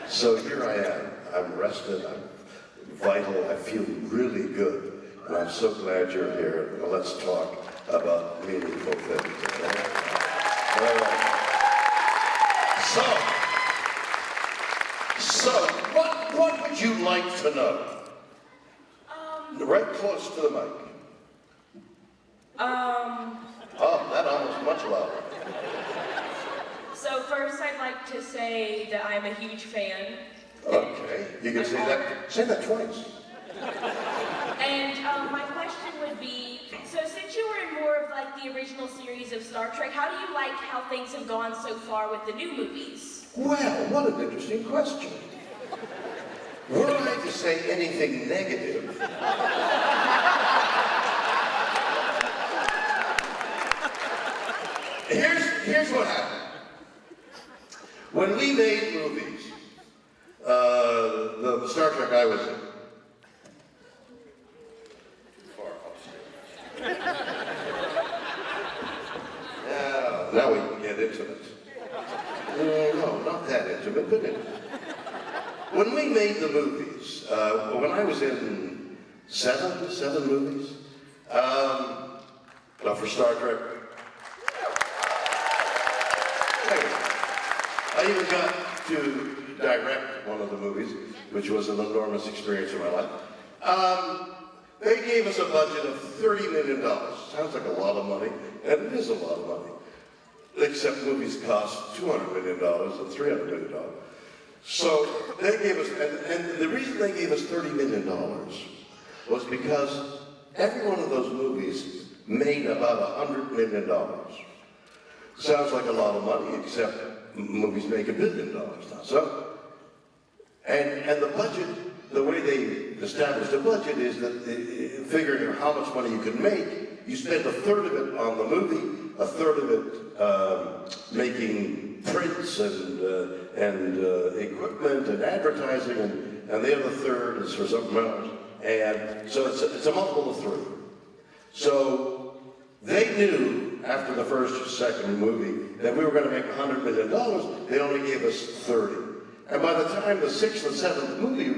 So here I am. I'm rested, I'm vital, I feel really good. And I'm so glad you're here. Now let's talk about meaningful things. Okay? All right. So what would you like to know? Right close to the mic. Oh, that almost much louder. So first I'd like to say that I'm a huge fan. Okay, you can say that twice. And my question would be, so since you were in more of like the original series of Star Trek, how do you like how things have gone so far with the new movies? Well, what an interesting question. Were I to say anything negative, here's what happened. When we made movies, the Star Trek I was in, far upstairs. Now we can get intimate. No, not that intimate, but intimate. When we made the movies, when I was in seven movies, for Star Trek, I even got to direct one of the movies, which was an enormous experience in my life. They gave us a budget of $30 million. Sounds like a lot of money, and it is a lot of money. Except movies cost $200 million and $300 million. So they gave us, and the reason they gave us $30 million was because every one of those movies made about $100 million. Sounds like a lot of money, except movies make $1 billion now. So, and the budget, the way they established the budget is that figuring out how much money you can make, you spend a third of it on the movie, a third of it making prints and equipment and advertising, and the other third is for something else. And so it's a multiple of 3. So they knew after the first or second movie that we were going to make $100 million. They only gave us 30. And by the time the 6th and 7th movie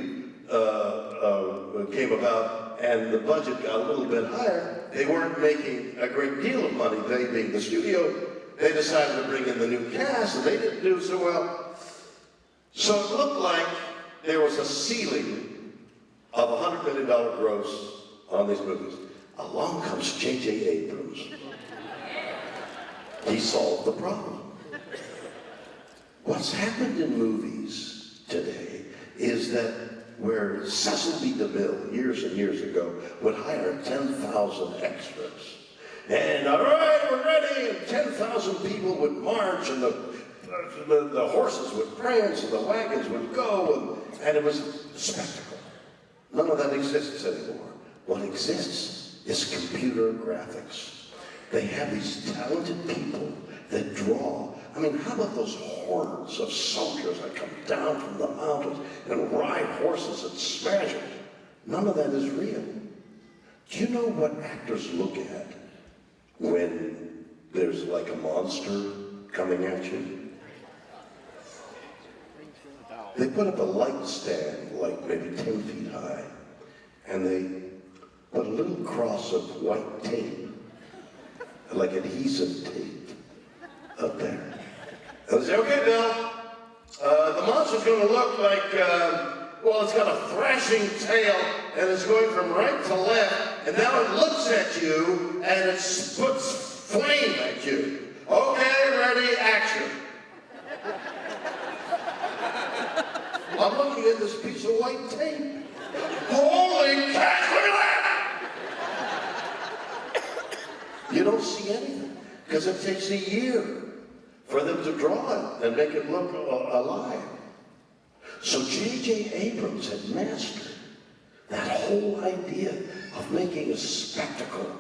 came about and the budget got a little bit higher, they weren't making a great deal of money. They being the studio, they decided to bring in the new cast, and they didn't do so well. So it looked like there was a ceiling of $100 million gross on these movies. Along comes J.J. Abrams. He solved the problem. What's happened in movies today is that where Cecil B. DeMille, years and years ago, would hire 10,000 extras. And all right, we're ready, and 10,000 people would march, and the horses would prance, and the wagons would go, and it was a spectacle. None of that exists anymore. What exists is computer graphics. They have these talented people that draw. I mean, how about those hordes of soldiers that come down from the mountains and ride horses and smash it? None of that is real. Do you know what actors look at when there's like a monster coming at you? They put up a light stand, like maybe 10 feet high, and they put a little cross of white tape, like adhesive tape, up there. And they say, okay, Bill, the monster's going to look like, well, it's got a thrashing tail, and it's going from right to left, and now it looks at you, and it puts flame at you. Okay, ready, action. I'm looking at this piece of white tape. Holy cats, look at that! You don't see anything, because it takes a year for them to draw it and make it look alive. So J.J. Abrams had mastered that whole idea of making a spectacle,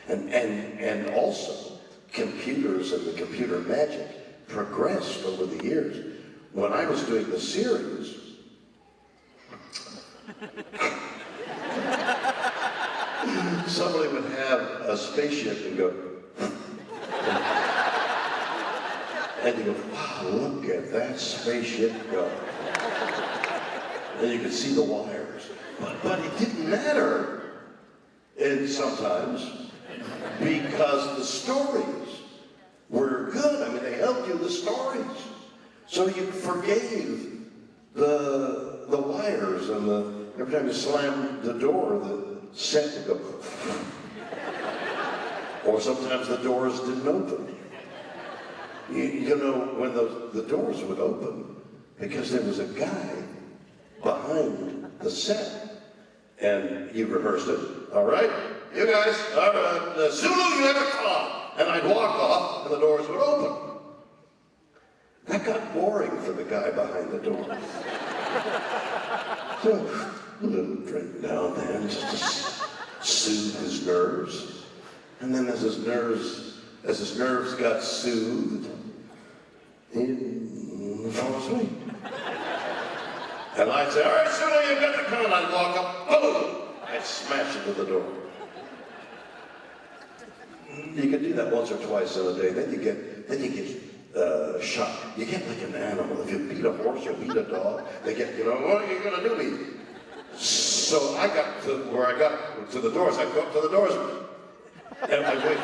and also computers and the computer magic progressed over the years. When I was doing the series, somebody would have a spaceship and go, and you go, wow, look at at that spaceship go. And you could see the wires. But it didn't matter, and sometimes, because the stories were good. I mean, they helped you with the stories. So you forgave the wires and every time you slammed the door, the set would go. Or sometimes the doors didn't open. You know, when the doors would open, because there was a guy behind the set. And you rehearsed it. All right, you guys, all right, Zulu, you have a call. And I'd walk off, and the doors would open. That got boring for the guy behind the door. So, a little drink now and then, just to soothe his nerves. And then as his nerves got soothed, he fell asleep. And I'd say, all right, Zulu, you've got the call. And I'd walk up, boom! I'd smash into the door. You could do that once or twice in a day. Then you get shot. You get like an animal. If you beat a horse or beat a dog, they get, what are you going to do me? So I got to where I got to the doors. I'd go up to the doors and I'd wait.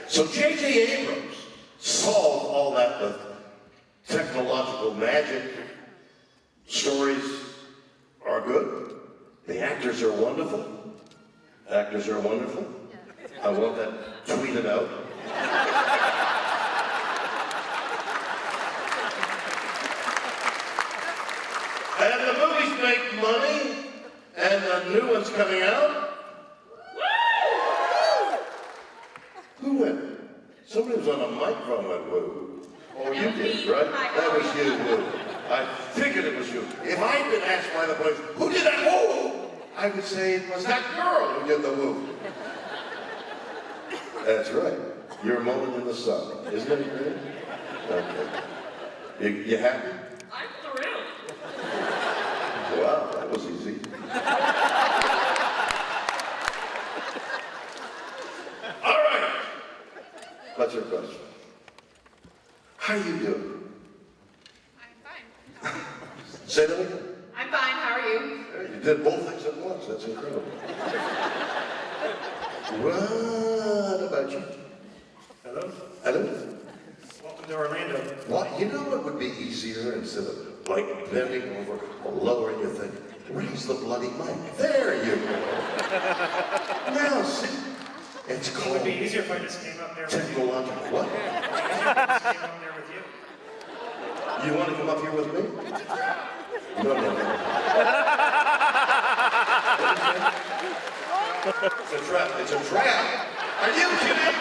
So J.J. Abrams solved all that with technological magic. Stories are good. The actors are wonderful. Actors are wonderful. I want that tweeted out. And the movies make money, and the new one's coming out. Who went? Somebody was on a microphone and went, woo. Oh, you did, right? That was you, woo. I figured it was you. If I'd been asked by the police, who did that woo? I would say it was that girl who did the woo. That's right. Your moment in the sun. Isn't it great? Okay. You happy? I'm thrilled. Wow, that was easy. All right. What's your question? How you doing? Say that again. I'm fine, how are you? You did both things at once. That's incredible. What about you? Hello? Hello? Welcome to Orlando. What? You know what would be easier instead of like bending over or lowering your thing? Raise the bloody mic. There you go. Now, see? It's It called would be easier if I just came up there with you. technological. What? It would be easier if I just came up there with you. You want to come up here with me? No. It's a trap. It's a trap. Are you kidding?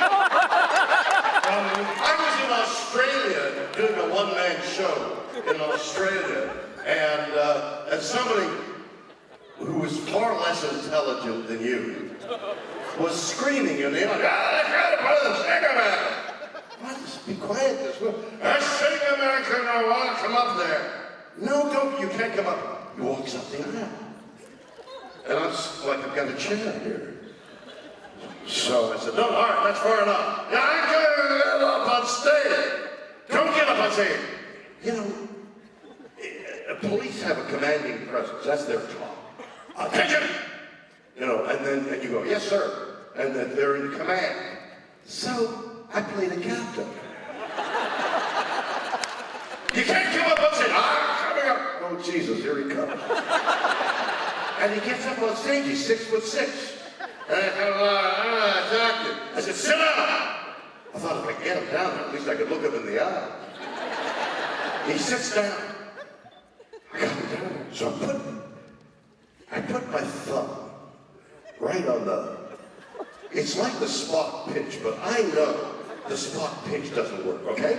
I was in Australia doing a one-man show in Australia, and somebody who was far less intelligent than you was screaming in the air, let's go to the Sing America. What? Just be quiet. Sing America, I want to come up there. No, don't. You can't come up. He walks up the aisle. And I'm like, I've got a chair here. So I said, no, all right, that's far enough. Yeah, I can't get up on stage. Don't get up on stage. You know, police have a commanding presence. That's their job. Attention! You know, and you go, yes, sir. And then they're in command. So I played a captain. You can't come up on stage. I'm coming up. Oh, Jesus, here he comes. And he gets up on stage. He's 6'6". And I said, sit down. I thought if I get him down there, at least I could look him in the eye. He sits down. I got him down. So I put my thumb right on it's like the spot pinch, but I know the spot pinch doesn't work, okay?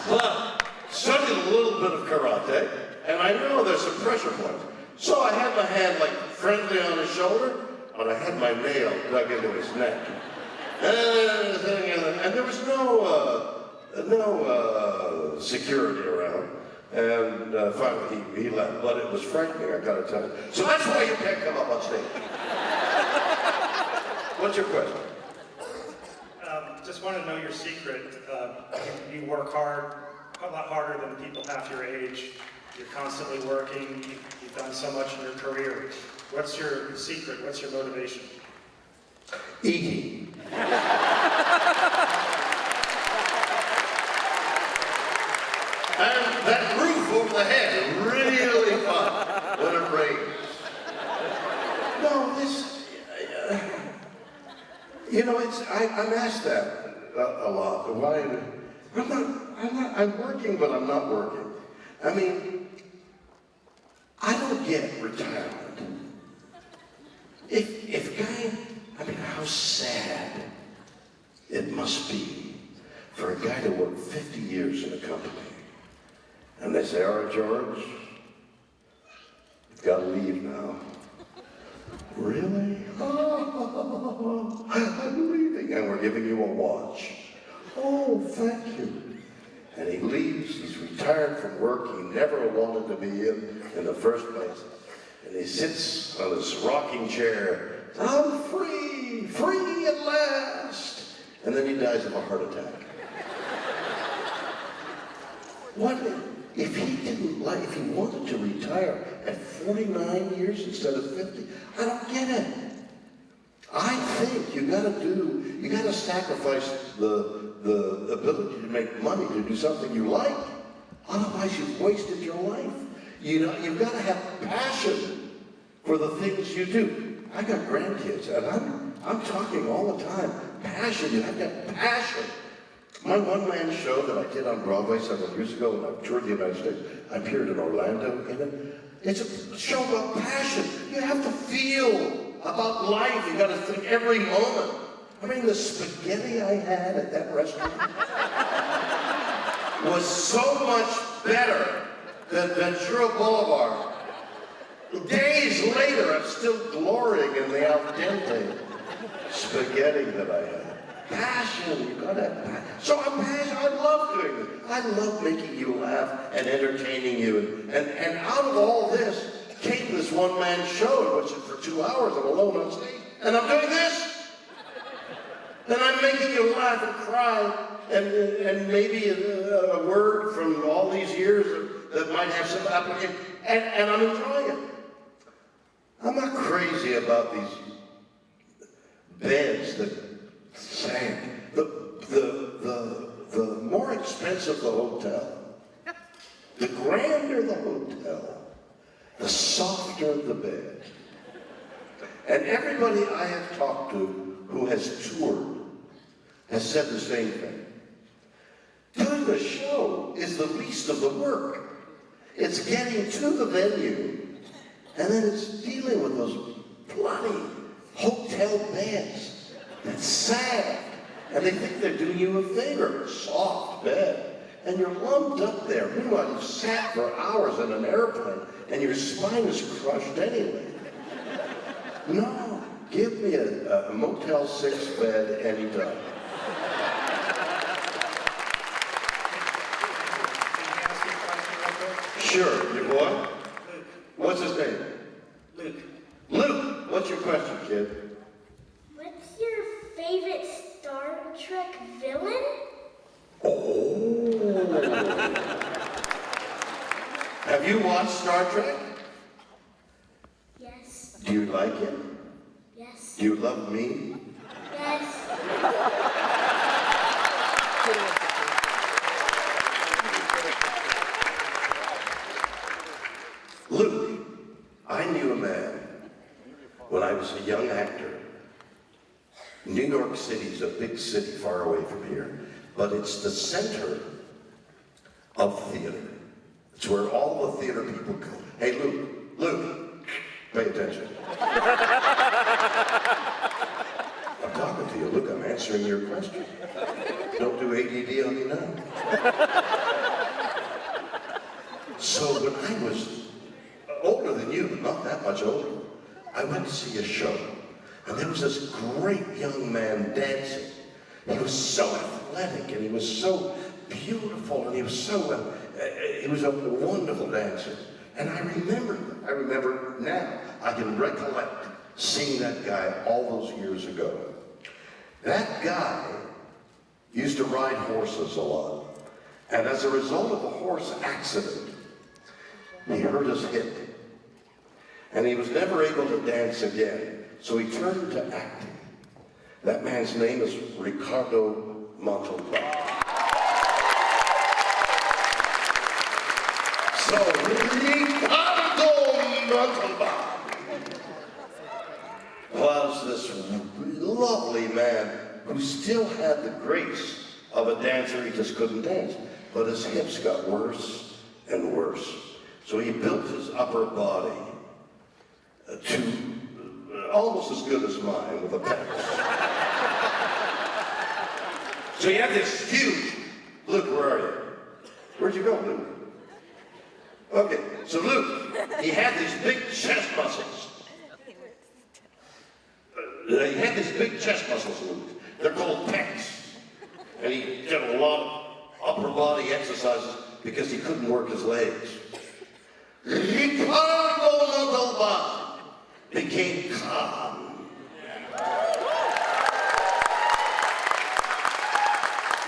But studied a little bit of karate, and I know there's some pressure points. So I had my hand like friendly on his shoulder, and I had my nail dug into his neck. And there was no security around. And finally he left, but it was frightening, I gotta tell you. So that's why you can't come up on stage. What's your question? just want to know your secret. You work hard, a lot harder than people half your age. You're constantly working. You've done so much in your career. What's your secret? What's your motivation? Eating. And that roof over the head, really fun when it rains. No, I'm asked that a lot. Why? I'm working, but I'm not working. I mean, I don't get retirement. How sad it must be for a guy to work 50 years in a company. And they say, all right, George, you've got to leave now. Really? Oh, I'm leaving, and we're giving you a watch. Oh, thank you. And he leaves, he's retired from work he never wanted to be in the first place. And he sits on his rocking chair, I'm free at last. And then he dies of a heart attack. What if he wanted to retire at 49 years instead of 50? I don't get it. I think you gotta sacrifice the ability to make money to do something you like. Otherwise you've wasted your life. You've gotta have passion for the things you do. I got grandkids and I'm talking all the time. Passion, you have to have passion. My one-man show that I did on Broadway several years ago when I toured the United States, I appeared in Orlando in it. It's a show about passion. You have to feel about life. You got to think every moment. I mean, the spaghetti I had at that restaurant was so much better than Ventura Boulevard. Days later, I'm still glorying in the al dente spaghetti that I had. Passion, you gotta have passion. So I'm passionate, I love doing this. I love making you laugh and entertaining you. And out of all this came this one-man show in which for 2 hours I'm alone on stage. And I'm doing this. And I'm making you laugh and cry. And maybe a word from all these years that might have some application. And I'm enjoying it. I'm not crazy about these beds that sank. The more expensive the hotel, the grander the hotel, the softer the bed. And everybody I have talked to who has toured has said the same thing. Doing the show is the least of the work. It's getting to the venue, and then it's dealing with those bloody hotel beds that sag, and they think they're doing you a favor. Soft bed, and you're lumped up there. Meanwhile, you've sat for hours in an airplane, and your spine is crushed anyway. No, give me a Motel 6 bed anytime. Sure, your boy? Luke. What's his name? Luke. Luke, what's your question, kid? What's your favorite Star Trek villain? Oh. Have you watched Star Trek? Yes. Do you like it? Yes. Do you love me? Yes. Luke, I knew a man when I was a young actor. New York City is a big city far away from here, but it's the center of theater. It's where all the theater people go. Hey, Luke, pay attention. I'm talking to you, Luke, I'm answering your question. Don't do ADD on me now. So when I was older than you, but not that much older, I went to see a show, and there was this great young man dancing. He was so athletic, and he was so beautiful, and he was a wonderful dancer. And I remember now, I can recollect seeing that guy all those years ago. That guy used to ride horses a lot. And as a result of a horse accident, he hurt his hip. And he was never able to dance again. So he turned to acting. That man's name is Ricardo Montalban. So Ricardo Montalban was this lovely man who still had the grace of a dancer. He just couldn't dance. But his hips got worse and worse. So he built his upper body to almost as good as mine with a penis. So you have this huge, Luke, where are you? Where'd you go, Luke? Okay, so Luke, he had these big chest muscles. He had these big chest muscles, Luke. They're called pecs. And he did a lot of upper body exercises because he couldn't work his legs. Ricardo Montalban became calm.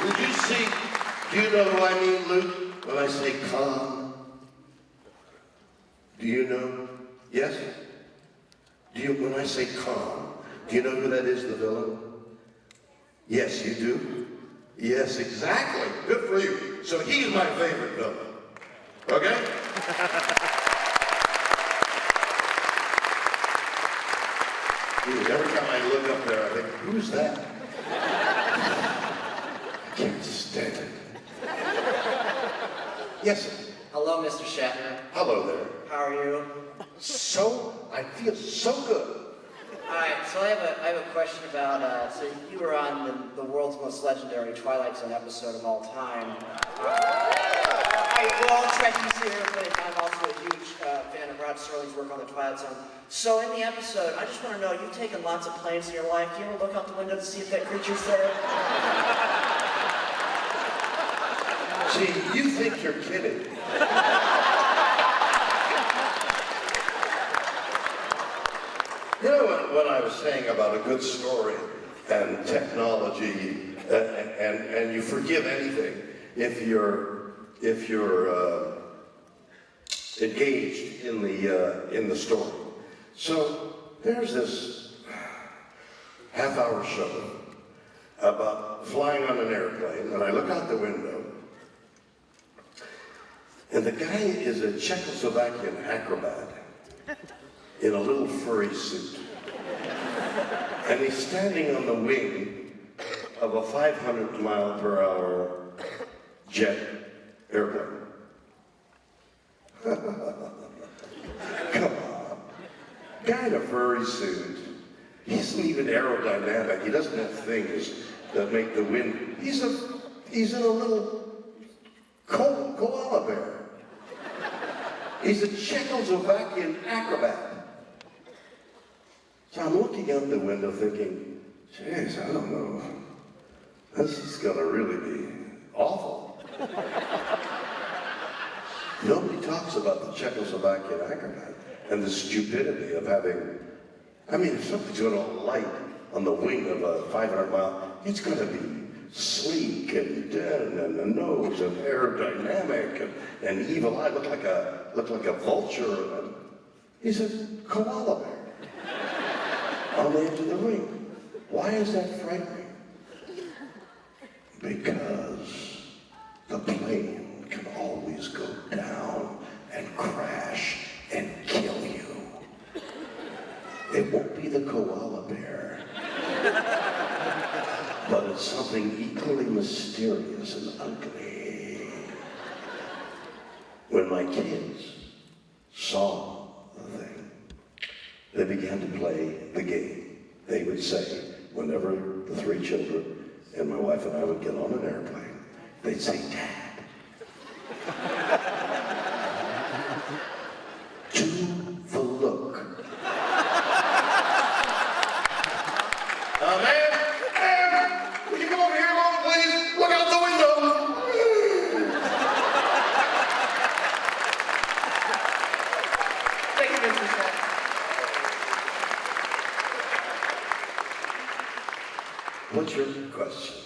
Would you see, do you know who I mean, Luke, when I say calm? Do you know? Yes? Do you, when I say calm, do you know who that is, the villain? Yes, you do? Yes, exactly. Good for you. So he's my favorite villain. Okay? Dude, every time I look up there, I think, who's that? I can't stand it. Yes, sir. Hello, Mr. Shatner. Hello there. How are you? I feel so good. All right, so I have a question about, so you were on the world's most legendary Twilight Zone episode of all time. We're all Trekkies here, but I'm also a huge fan of Rod Serling's work on the Twilight Zone. So in the episode, I just want to know, you've taken lots of planes in your life. Do you ever look out the window to see if that creature's there? See, you think you're kidding. You know what I was saying about a good story and technology, and you forgive anything if you're engaged in the story. So there's this half-hour show about flying on an airplane, and I look out the window, and the guy is a Czechoslovakian acrobat in a little furry suit. And he's standing on the wing of a 500-mile-per-hour jet airplane. Come on. Guy in a furry suit. He isn't even aerodynamic. He doesn't have things that make the wind. He's in a little koala bear. He's a Czechoslovakian acrobat. So I'm looking out the window thinking, geez, I don't know. This is gonna really be awful. Nobody talks about the Czechoslovakian acrobat and the stupidity of having, I mean, if something's gonna light on the wing of a 500-mile, it's gonna be sleek and a nose and aerodynamic and evil eye, look like a vulture. He's a koala bear on the edge of the ring. Why is that frightening? Because the plane can always go down and crash and kill you. It won't be the koala bear, but it's something equally mysterious and ugly. When my kids saw the thing, they began to play the game. They would say, whenever the three children and my wife and I would get on an airplane, they'd say, Dad. To the look. Ma'am, would you come over here a moment, please? Look out the window. Thank you, Mr. Shatner. What's your question?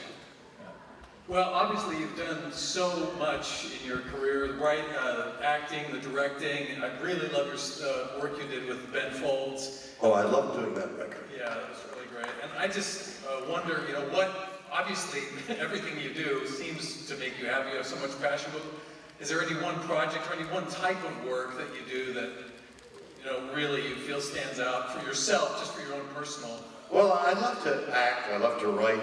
Well, obviously you've done so much in your career, right? Acting, the directing. I really love your work you did with Ben Folds. Oh, I love doing that record. Yeah, that was really great. And I just wonder, obviously everything you do seems to make you happy. You have so much passion. But is there any one project or any one type of work that you do that, really you feel stands out for yourself, just for your own personal? Well, I love to act. I love to write.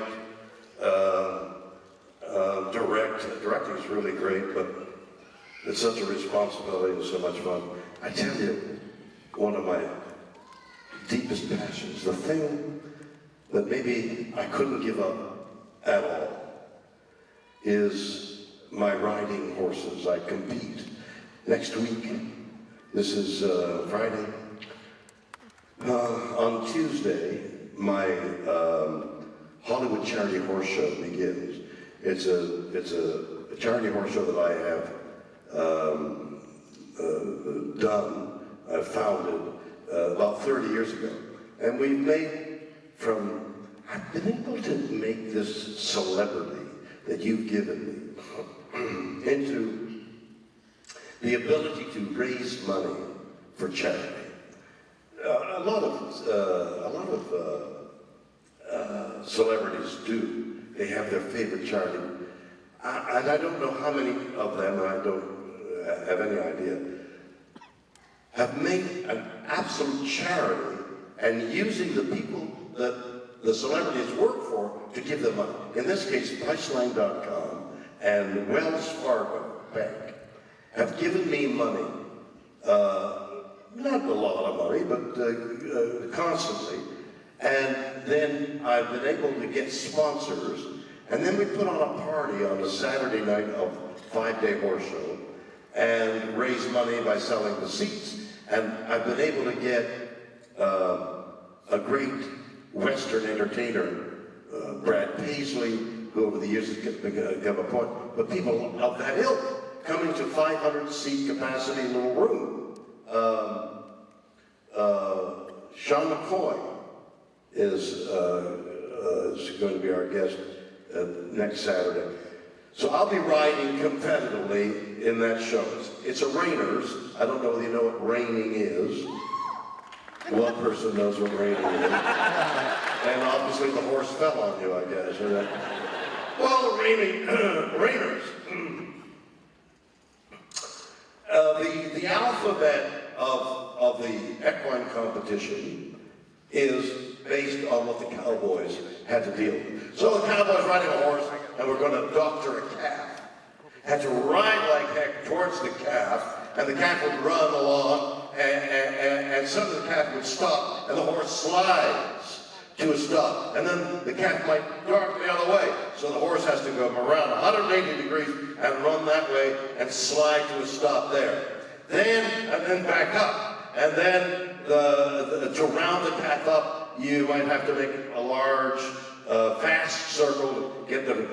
Direct. Directing is really great, but it's such a responsibility and so much fun. I tell you, one of my deepest passions, the thing that maybe I couldn't give up at all, is my riding horses. I compete next week. This is Friday. On Tuesday, my Hollywood Charity Horse Show begins. It's a charity horse show that I have done, founded about 30 years ago. And we've I've been able to make this celebrity that you've given me into the ability to raise money for charity. A lot of celebrities do. They have their favorite charity. And I don't know how many of them, and I don't have any idea, have made an absolute charity and using the people that the celebrities work for to give them money. In this case, Priceline.com and Wells Fargo Bank have given me money, not a lot of money, but constantly. And then I've been able to get sponsors, and then we put on a party on a Saturday night of 5-day horse show and raise money by selling the seats. And I've been able to get a great Western entertainer, Brad Paisley, who over the years has become a point, but people of that ilk coming to 500-seat capacity little room. Sean McCoy is going to be our guest next Saturday. So I'll be riding competitively in that show. It's a reiners. I don't know whether you know what reining is. One person knows what reining is. And obviously the horse fell on you, I guess. Well, reiners. The alphabet of the equine competition is based on what the cowboys had to deal with. So the cowboys riding a horse, and we're going to doctor a calf, had to ride like heck towards the calf, and the calf would run along, and suddenly the calf would stop, and the horse slides to a stop, and then the calf might dart the other way, so the horse has to go around 180 degrees and run that way and slide to a stop there. And then back up, and then to round the calf up, you might have to make a large, fast circle to get the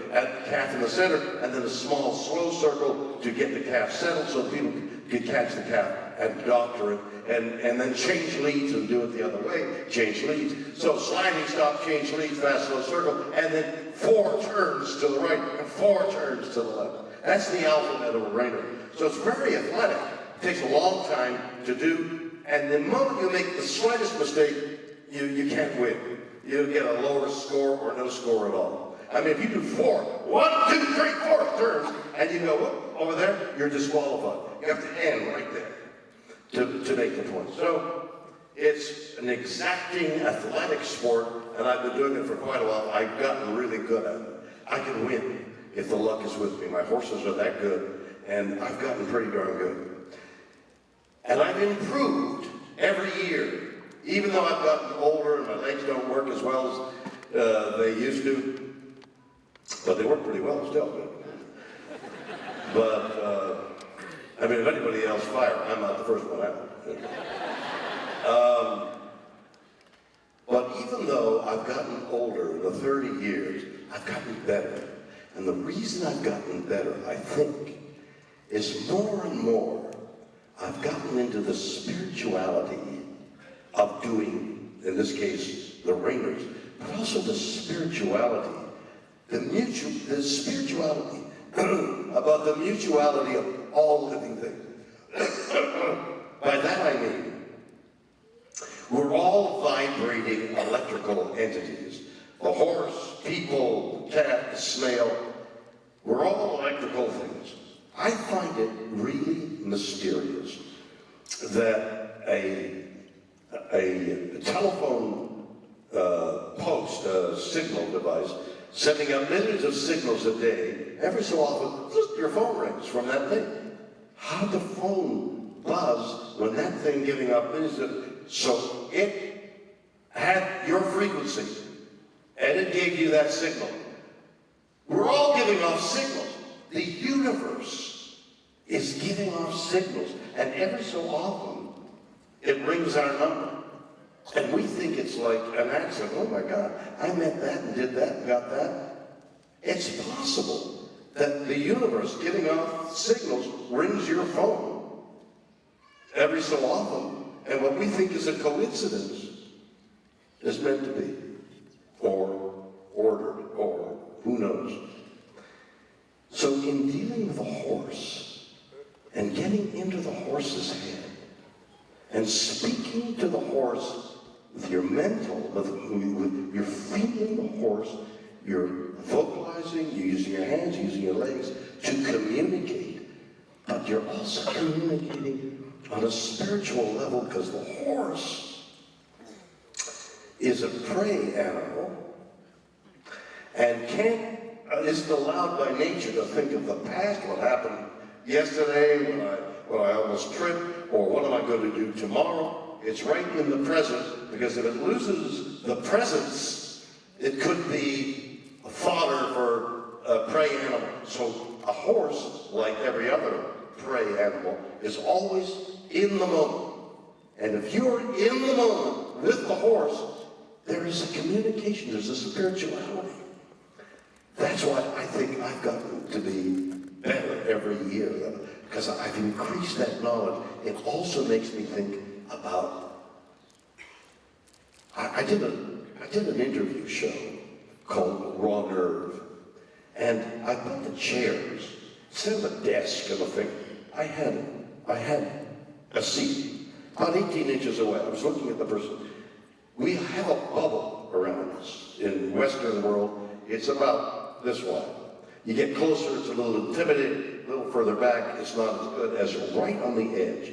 calf in the center, and then a small, slow circle to get the calf settled so people could catch the calf and doctor it, and then change leads and do it the other way, change leads. So sliding, stop, change leads, fast, slow circle, and then 4 turns to the right and 4 turns to the left. That's the alphabet of a reiner. So it's very athletic. It takes a long time to do, and the moment you make the slightest mistake, you can't win. You get a lower score or no score at all. I mean, if you do 4, 1, 2, 3, 4 turns, and you go whoop, over there, you're disqualified. You have to end right there to make the point. So it's an exacting athletic sport, and I've been doing it for quite a while. I've gotten really good at it. I can win if the luck is with me. My horses are that good, and I've gotten pretty darn good. And I've improved every year, even though I've gotten older and my legs don't work as well as they used to. But they work pretty well still. But, I mean, if anybody else fires, I'm not the first one out. But even though I've gotten older in the 30 years, I've gotten better. And the reason I've gotten better, I think, is more and more I've gotten into the spirituality of doing, in this case, the reiners, but also the spirituality, the spirituality mutuality, about the mutuality of all living things. By that I mean, we're all vibrating electrical entities. The horse, people, the cat, the snail, we're all electrical things. I find it really mysterious that a telephone post, a signal device, sending out millions of signals a day, every so often, just your phone rings from that thing. How did the phone buzz when that thing giving out millions of... So it had your frequency, and it gave you that signal. We're all giving off signals. The universe is giving off signals, and every so often, it rings our number. And we think it's like an accident. Oh my God, I met that and did that and got that. It's possible that the universe giving off signals rings your phone every so often. And what we think is a coincidence is meant to be, or ordered, or who knows. So in dealing with a horse and getting into the horse's head and speaking to the horse with your mental, with you're feeling the horse, you're vocalizing, you're using your hands, using your legs to communicate, but you're also communicating on a spiritual level because the horse is a prey animal and isn't allowed by nature to think of the past, what happened yesterday, when I almost tripped, or what am I going to do tomorrow. It's right in the present, because if it loses the presence, it could be a fodder for a prey animal. So a horse, like every other prey animal, is always in the moment. And if you're in the moment with the horse, there is a communication, there's a spirituality. That's why I think I've gotten to be better every year, because I've increased that knowledge. It also makes me think about, I did an interview show called Raw Nerve, and I put the chairs, instead of a desk and a thing, I had a seat, about 18 inches away. I was looking at the person. We have a bubble around us. In Western world, it's about this wide. You get closer, it's a little intimidating. A little further back, it's not as good as right on the edge.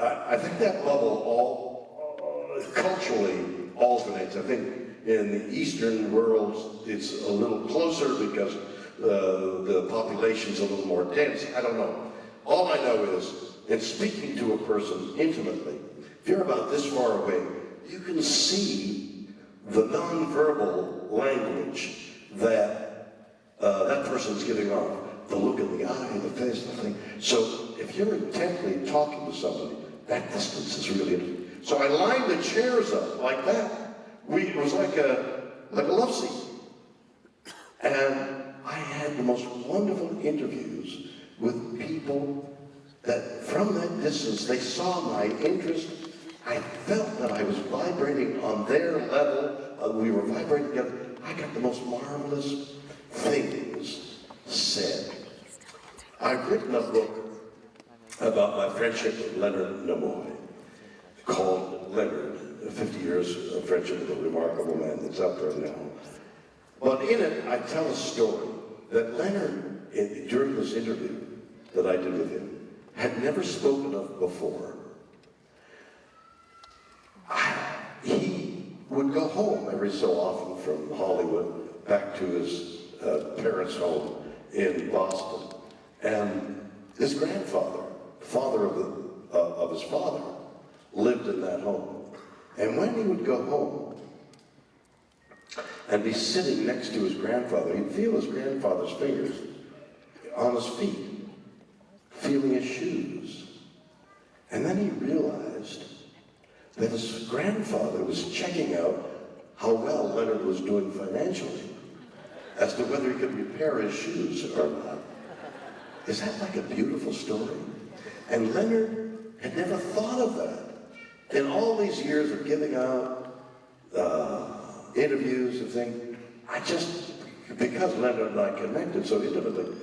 I think that bubble all culturally alternates. I think in the Eastern world, it's a little closer because the population's a little more dense. I don't know. All I know is, in speaking to a person intimately, if you're about this far away, you can see the nonverbal language that that person's giving off. The look in the eye, the face, the thing. So if you're intently talking to somebody, that distance is really interesting. So I lined the chairs up like that. It was like a love seat. And I had the most wonderful interviews with people that from that distance, they saw my interest. I felt that I was vibrating on their level. We were vibrating together. I got the most marvelous things said. I've written a book about my friendship with Leonard Nimoy called Leonard, 50 Years of Friendship with a Remarkable Man. That's out there now. But in it, I tell a story that Leonard, during this interview that I did with him, had never spoken of before. He would go home every so often from Hollywood back to his parents' home in Boston. And his grandfather, father of his father, lived in that home. And when he would go home and be sitting next to his grandfather, he'd feel his grandfather's fingers on his feet, feeling his shoes. And then he realized that his grandfather was checking out how well Leonard was doing financially as to whether he could repair his shoes or not. Is that like a beautiful story? And Leonard had never thought of that. In all these years of giving out interviews and things, I just because Leonard and I connected so intimately,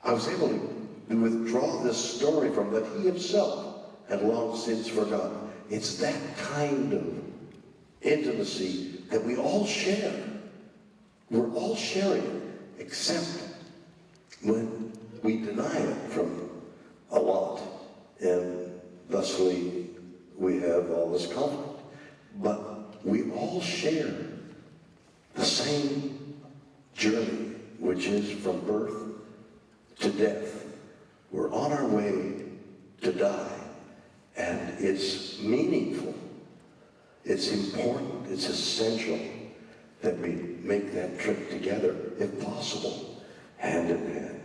I was able to withdraw this story from that he himself had long since forgotten. It's that kind of intimacy that we all share. We're all sharing it, except when we deny it from a lot, and thusly we have all this conflict. But we all share the same journey, which is from birth to death. We're on our way to die, and it's meaningful, it's important, it's essential that we make that trip together, if possible, hand in hand.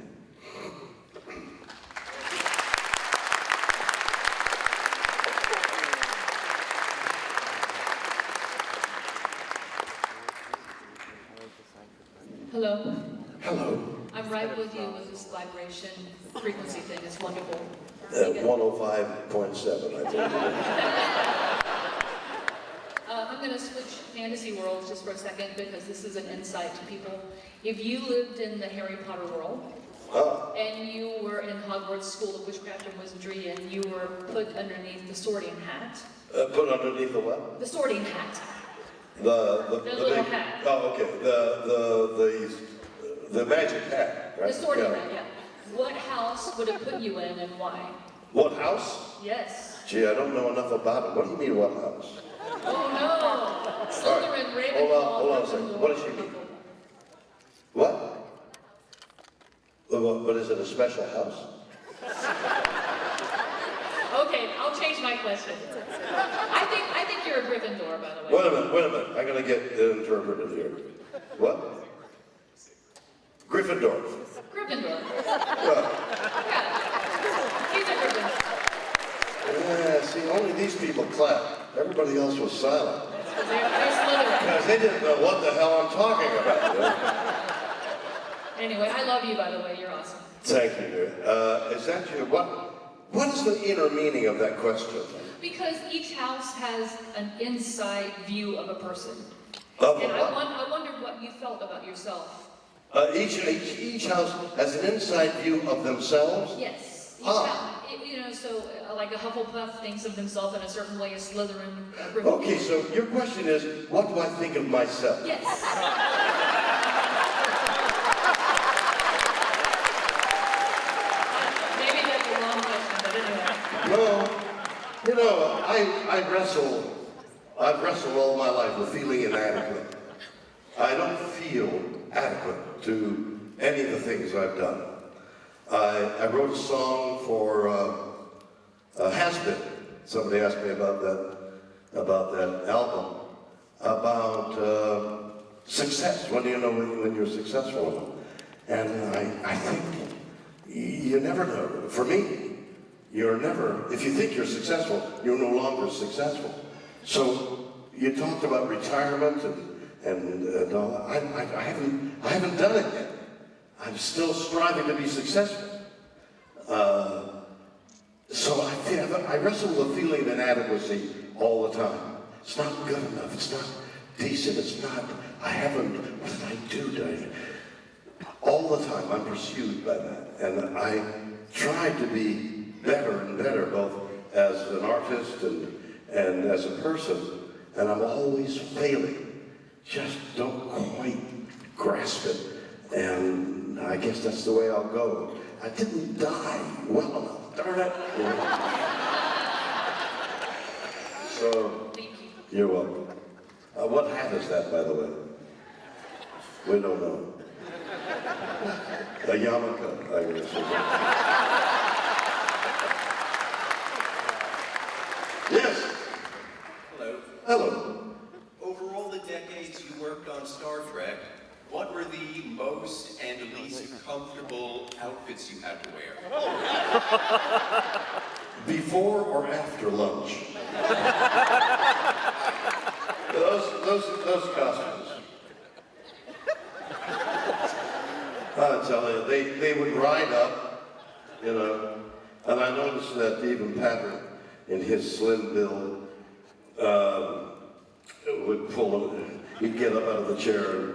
Hello. Hello. I'm right with you with this vibration frequency thing. It's wonderful. 105.7, I think. I'm going to switch fantasy worlds just for a second because this is an insight to people. If you lived in the Harry Potter world and you were in Hogwarts School of Witchcraft and Wizardry and you were put underneath the sorting hat. Put underneath the what? The sorting hat. The little big, hat. Oh, okay. The magic hat, right? The sorting hat, yeah. What house would it put you in and why? What house? Yes. Gee, I don't know enough about it. What do you mean, what house? Oh no! Slytherin, Ravenclaw. Hold on a second. What does she mean? What? But is it a special house? Okay, I'll change my question. I think you're a Gryffindor, by the way. Wait a minute. I'm going to get interpreted here. What? Gryffindor. Gryffindor. Well, Yeah. He's a Gryffindor. yeah, see, only these people clapped. Everybody else was silent. They're Slytherin. Because they didn't know what the hell I'm talking about. Anyway, I love you, by the way. You're awesome. Thank you. Is that you? What is the inner meaning of that question? Because each house has an inside view of a person. Of And what? I wondered what you felt about yourself. Each house has an inside view of themselves? Yes. Each Ah. house, so like a Hufflepuff thinks of himself in a certain way, a Slytherin, a Gryffindor. Okay, so your question is, what do I think of myself? Yes. Maybe that's the wrong question, but anyway. No, you know, I've wrestled all my life with feeling inadequate. I don't feel adequate to any of the things I've done. I wrote a song for Has Been. Somebody asked me about that album, about success. When do you know when you're successful? And I think you never know. For me, you're never, if you think you're successful, you're no longer successful. So you talked about retirement and all. I haven't done it yet. I'm still striving to be successful. So I wrestle with a feeling of inadequacy all the time. It's not good enough. It's not decent. It's not, what did I do? All the time I'm pursued by that. And I try to be better and better, both as an artist and as a person. And I'm always failing. Just don't quite grasp it. And I guess that's the way I'll go. I didn't die well enough, darn it. So, you're welcome. What hat is that, by the way? We don't know. A yarmulke, I guess. Yes. Hello. Hello. Over all the decades you worked on Star Trek, what were the most and least comfortable outfits you had to wear? Before or after lunch? those costumes. I tell you, they would ride up, and I noticed that even Patrick, in his slim build, would he'd get up out of the chair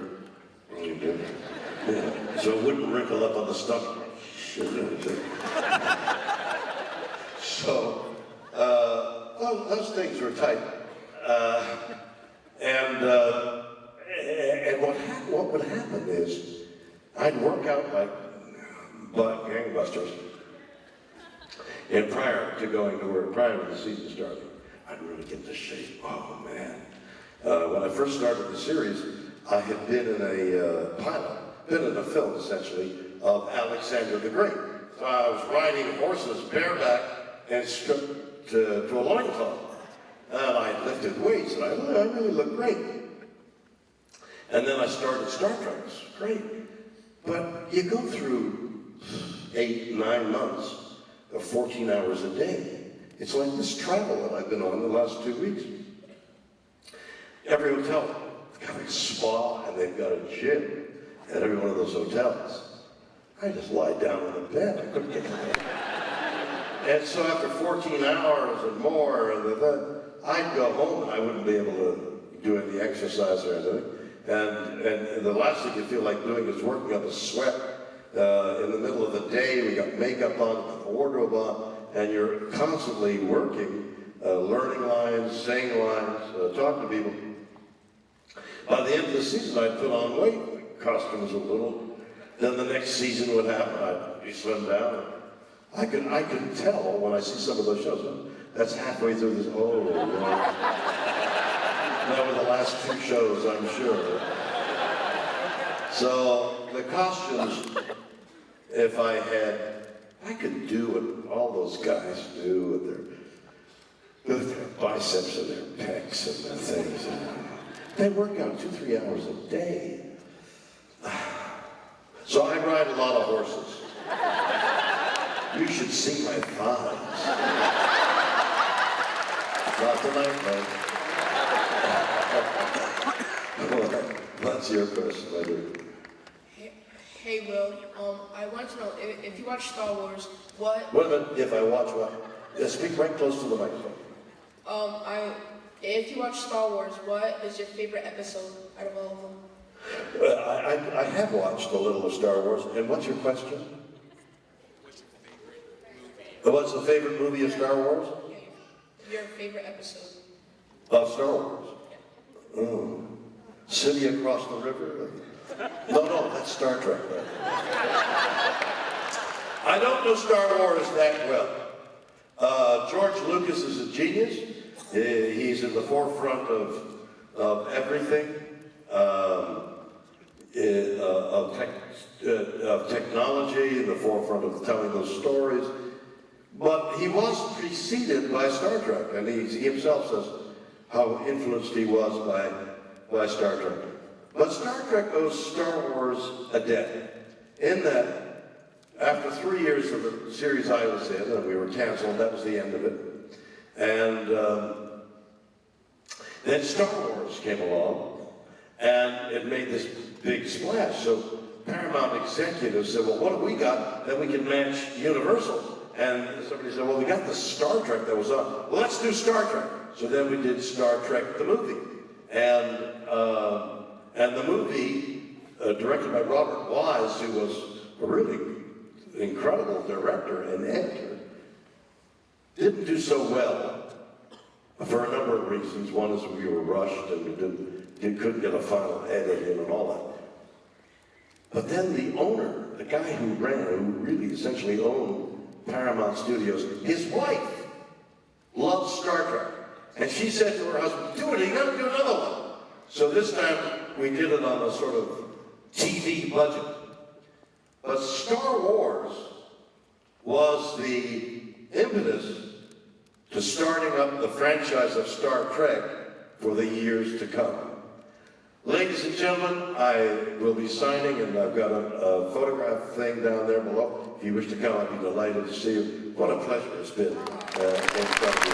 and You do. Yeah. So it wouldn't wrinkle up on the stomach. So, those things were tight. And what would happen is, I'd work out like gangbusters. And prior to going to work, prior to the season starting, I'd really get into shape. Oh man. When I first started the series, I had been in a pilot, been in a film essentially, of Alexander the Great. So I was riding horses bareback and stripped to a loincloth. And I lifted weights and I really looked great. And then I started Star Trek. It was great. But you go through 8, 9 months of 14 hours a day. It's like this travel that I've been on the last 2 weeks. Every hotel, they've got a spa and they've got a gym at every one of those hotels. I just lie down in the bed. I couldn't get to bed. And so after 14 hours and more, I'd go home and I wouldn't be able to do any exercise or anything. And the last thing you feel like doing is working up a sweat in the middle of the day. We got makeup on, got the wardrobe on, and you're constantly working, learning lines, saying lines, talking to people. By the end of the season, I'd put on weight, costumes a little. Then the next season would happen, I'd be slimmed down. I can tell when I see some of those shows, that's halfway through this, oh, Lord. That were the last 2 shows, I'm sure. So the costumes, if I could do what all those guys do with their biceps and their pecs and their things. They work out 2-3 hours a day. So I ride a lot of horses. You should see my thighs. Not tonight, man. What's your question, my dude? Hey, Will. I want to know if you watch Star Wars, what? Wait a minute. If I watch what? Yeah, speak right close to the microphone. If you watch Star Wars, what is your favorite episode out of all of them? I have watched a little of Star Wars. And what's your question? What's the favorite movie of Star Wars? Your favorite episode. Of Star Wars? Oh. City Across the River? No, that's Star Trek. Right? I don't know Star Wars that well. George Lucas is a genius. He's in the forefront of everything, of technology, in the forefront of telling those stories. But he was preceded by Star Trek, and he himself says how influenced he was by Star Trek. But Star Trek owes Star Wars a debt, in that after 3 years of the series I was in, and we were canceled, that was the end of it. And then Star Wars came along, and it made this big splash. So Paramount executives said, well, what have we got that we can match Universal? And somebody said, well, we got the Star Trek that was on. Well, let's do Star Trek. So then we did Star Trek, the movie. And the movie, directed by Robert Wise, who was a really incredible director and editor, didn't do so well for a number of reasons. One is we were rushed and we couldn't get a final edit in and all that. But then the owner, the guy who really essentially owned Paramount Studios, his wife loved Star Trek. And she said to her husband, do it, you gotta do another one. So this time we did it on a sort of TV budget. But Star Wars was the impetus to starting up the franchise of Star Trek for the years to come. Ladies and gentlemen, I will be signing, and I've got a photograph thing down there below. If you wish to come, I'd be delighted to see you. What a pleasure it's been in front of you.